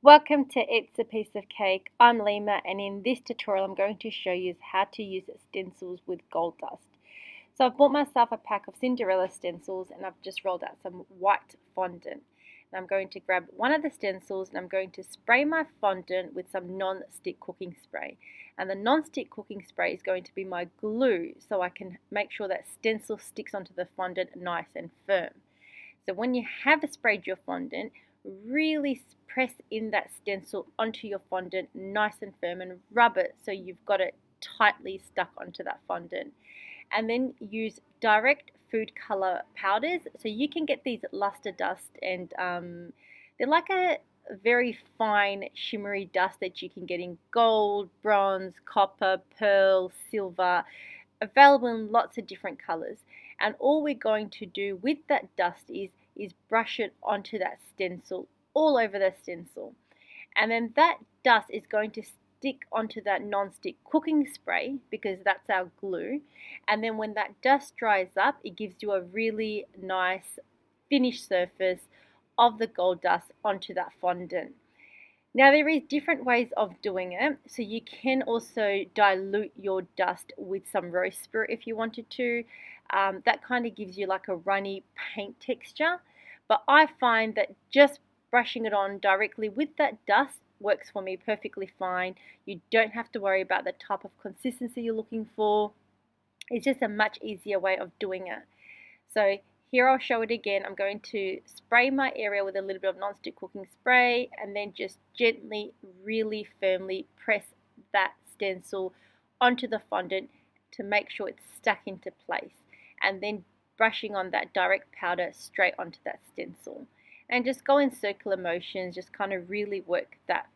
Welcome to It's a Piece of Cake. I'm Lima, and in this tutorial I'm going to show you how to use stencils with gold dust. So I've bought myself a pack of Cinderella stencils and I've just rolled out some white fondant. And I'm going to grab one of the stencils and I'm going to spray my fondant with some non-stick cooking spray. And the non-stick cooking spray is going to be my glue, so I can make sure that stencil sticks onto the fondant nice and firm. So when you have sprayed your fondant, really press in that stencil onto your fondant nice and firm and rub it so you've got it tightly stuck onto that fondant. And then use direct food color powders. So you can get these luster dust, and they're like a very fine shimmery dust that you can get in gold, bronze, copper, pearl, silver, available in lots of different colors. And all we're going to do with that dust is brush it onto that stencil, all over the stencil. And then that dust is going to stick onto that non-stick cooking spray because that's our glue. And then when that dust dries up, it gives you a really nice finished surface of the gold dust onto that fondant. Now there is different ways of doing it. So you can also dilute your dust with some rose spirit if you wanted to. That kind of gives you like a runny paint texture. But I find that just brushing it on directly with that dust works for me perfectly fine. You don't have to worry about the type of consistency you're looking for. It's just a much easier way of doing it. So here I'll show it again. I'm going to spray my area with a little bit of non-stick cooking spray and then just gently, really firmly press that stencil onto the fondant to make sure it's stuck into place, and then brushing on that direct powder straight onto that stencil. And just go in circular motions, just kind of really work that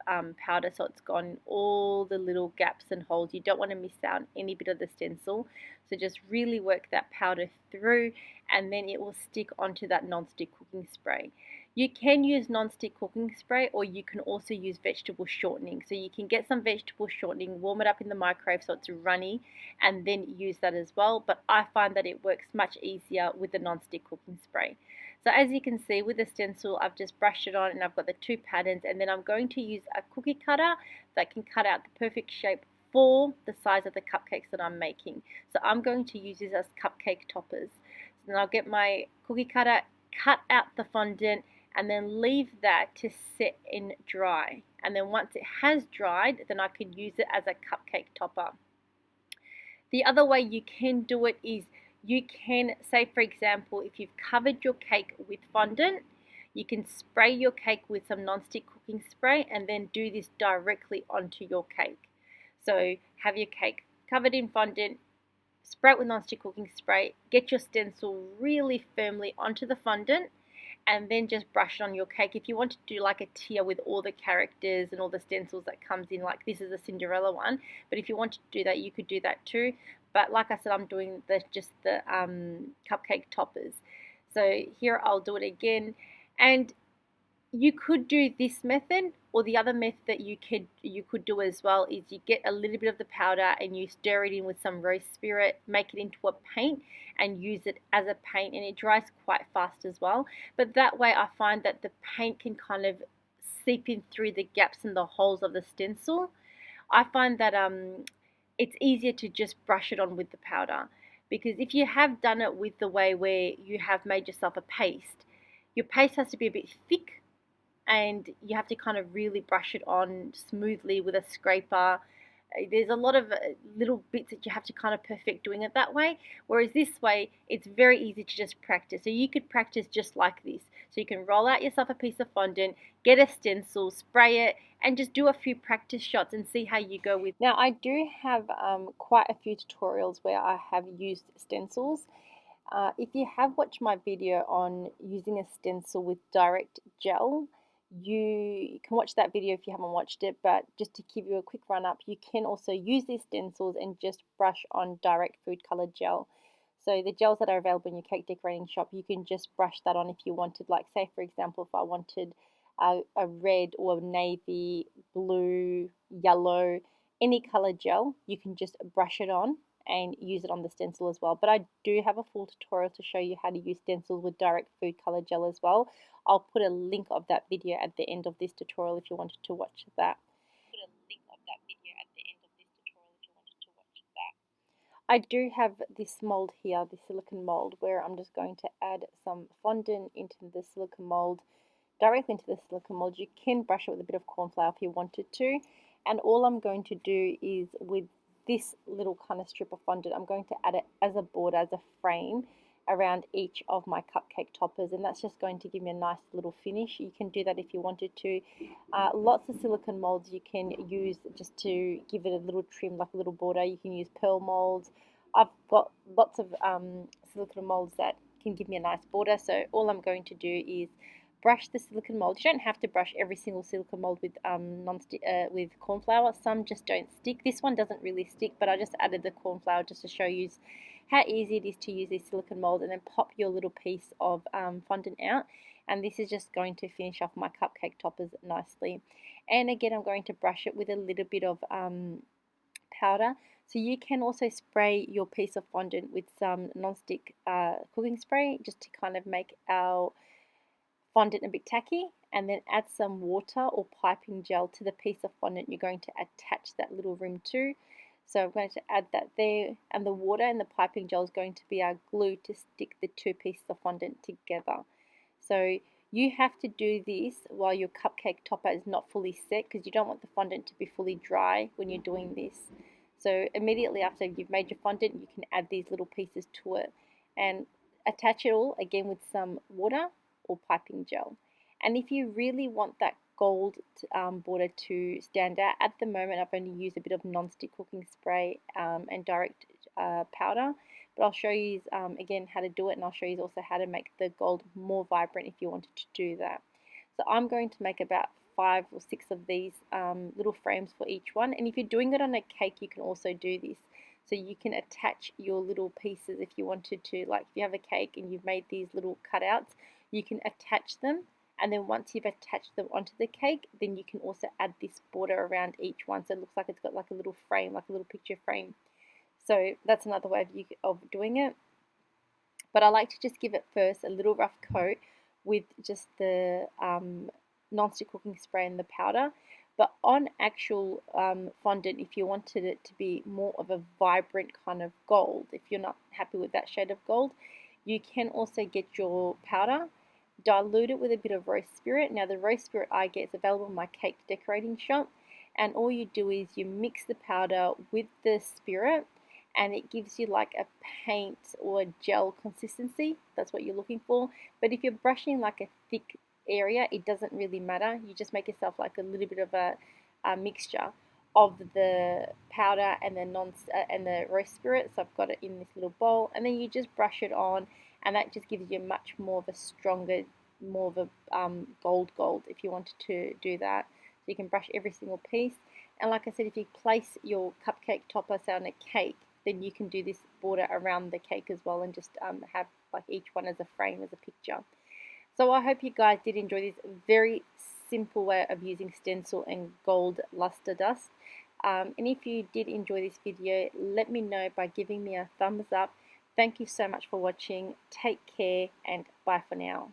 powder so it's gone all the little gaps and holes. You don't want to miss out on any bit of the stencil. So just really work that powder through, and then it will stick onto that non-stick cooking spray. You can use non-stick cooking spray, or you can also use vegetable shortening. So you can get some vegetable shortening, warm it up in the microwave so it's runny, and then use that as well. But I find that it works much easier with the non-stick cooking spray. So as you can see with the stencil, I've just brushed it on and I've got the two patterns, and then I'm going to use a cookie cutter that can cut out the perfect shape for the size of the cupcakes that I'm making. So I'm going to use this as cupcake toppers. So then I'll get my cookie cutter, cut out the fondant, and then leave that to set and dry. And then once it has dried, then I can use it as a cupcake topper. The other way you can do it is you can, say for example, if you've covered your cake with fondant, you can spray your cake with some non-stick cooking spray and then do this directly onto your cake. So have your cake covered in fondant, spray it with non-stick cooking spray, get your stencil really firmly onto the fondant, and then just brush it on your cake. If you want to do like a tier with all the characters and all the stencils that comes in, like this is a Cinderella one, but if you want to do that, you could do that too. But like I said, I'm doing just the cupcake toppers. So here I'll do it again. And you could do this method, or the other method that you could do as well is you get a little bit of the powder and you stir it in with some rose spirit, make it into a paint and use it as a paint, and it dries quite fast as well. But that way I find that the paint can kind of seep in through the gaps and the holes of the stencil. I find that it's easier to just brush it on with the powder, because if you have done it with the way where you have made yourself a paste, your paste has to be a bit thick and you have to kind of really brush it on smoothly with a scraper. There's a lot of little bits that you have to kind of perfect doing it that way, whereas this way it's very easy to just practice. So you could practice just like this. So you can roll out yourself a piece of fondant, get a stencil, spray it, and just do a few practice shots and see how you go with. Now I do have quite a few tutorials where I have used stencils. If you have watched my video on using a stencil with direct gel, you can watch that video if you haven't watched it, but just to give you a quick run up, you can also use these stencils and just brush on direct food color gel. So the gels that are available in your cake decorating shop, you can just brush that on if you wanted, like say for example, if I wanted a red or navy, blue, yellow, any color gel, you can just brush it on and use it on the stencil as well. But I do have a full tutorial to show you how to use stencils with direct food color gel as well. I'll put a link of that video at the end of this tutorial if you wanted to watch that. I do have this mold here, the silicone mold, where I'm just going to add some fondant into the silicone mold, directly into the silicone mold. You can brush it with a bit of corn flour if you wanted to. And all I'm going to do is with this little kind of strip of fondant, I'm going to add it as a border, as a frame around each of my cupcake toppers, and that's just going to give me a nice little finish. You can do that if you wanted to. Lots of silicone molds you can use just to give it a little trim, like a little border. You can use pearl molds. I've got lots of silicone molds that can give me a nice border, so all I'm going to do is brush the silicone mold. You don't have to brush every single silicone mold with with corn flour. Some just don't stick. This one doesn't really stick, but I just added the corn flour just to show you how easy it is to use these silicone molds, and then pop your little piece of fondant out. And this is just going to finish off my cupcake toppers nicely. And again, I'm going to brush it with a little bit of powder. So you can also spray your piece of fondant with some non-stick cooking spray, just to kind of make our fondant a bit tacky, and then add some water or piping gel to the piece of fondant you're going to attach that little rim to. So I'm going to add that there, and the water and the piping gel is going to be our glue to stick the two pieces of fondant together. So you have to do this while your cupcake topper is not fully set, because you don't want the fondant to be fully dry when you're doing this. So immediately after you've made your fondant, you can add these little pieces to it and attach it all again with some water or piping gel. And if you really want that gold border to stand out, at the moment I've only used a bit of non-stick cooking spray and direct powder, but I'll show you again how to do it, and I'll show you also how to make the gold more vibrant if you wanted to do that. So I'm going to make about 5 or 6 of these little frames for each one, and if you're doing it on a cake you can also do this. So you can attach your little pieces if you wanted to, like if you have a cake and you've made these little cutouts, you can attach them, and then once you've attached them onto the cake, then you can also add this border around each one, so it looks like it's got like a little frame, like a little picture frame. So that's another way of doing it. But I like to just give it first a little rough coat with just the non-stick cooking spray and the powder. But on actual fondant, if you wanted it to be more of a vibrant kind of gold, if you're not happy with that shade of gold, you can also get your powder, dilute it with a bit of rose spirit. Now the rose spirit I get is available in my cake decorating shop, and all you do is you mix the powder with the spirit, and it gives you like a paint or a gel consistency. That's what you're looking for. But if you're brushing like a thick area, it doesn't really matter. You just make yourself like a little bit of a mixture of the powder and the rose spirit. So I've got it in this little bowl, and then you just brush it on, and that just gives you much more of a stronger, more of a gold if you wanted to do that. So you can brush every single piece, and like I said, if you place your cupcake topper say on a cake, then you can do this border around the cake as well, and just have like each one as a frame, as a picture. So I hope you guys did enjoy this very simple way of using stencil and gold luster dust. And if you did enjoy this video, let me know by giving me a thumbs up. Thank you so much for watching. Take care, and bye for now.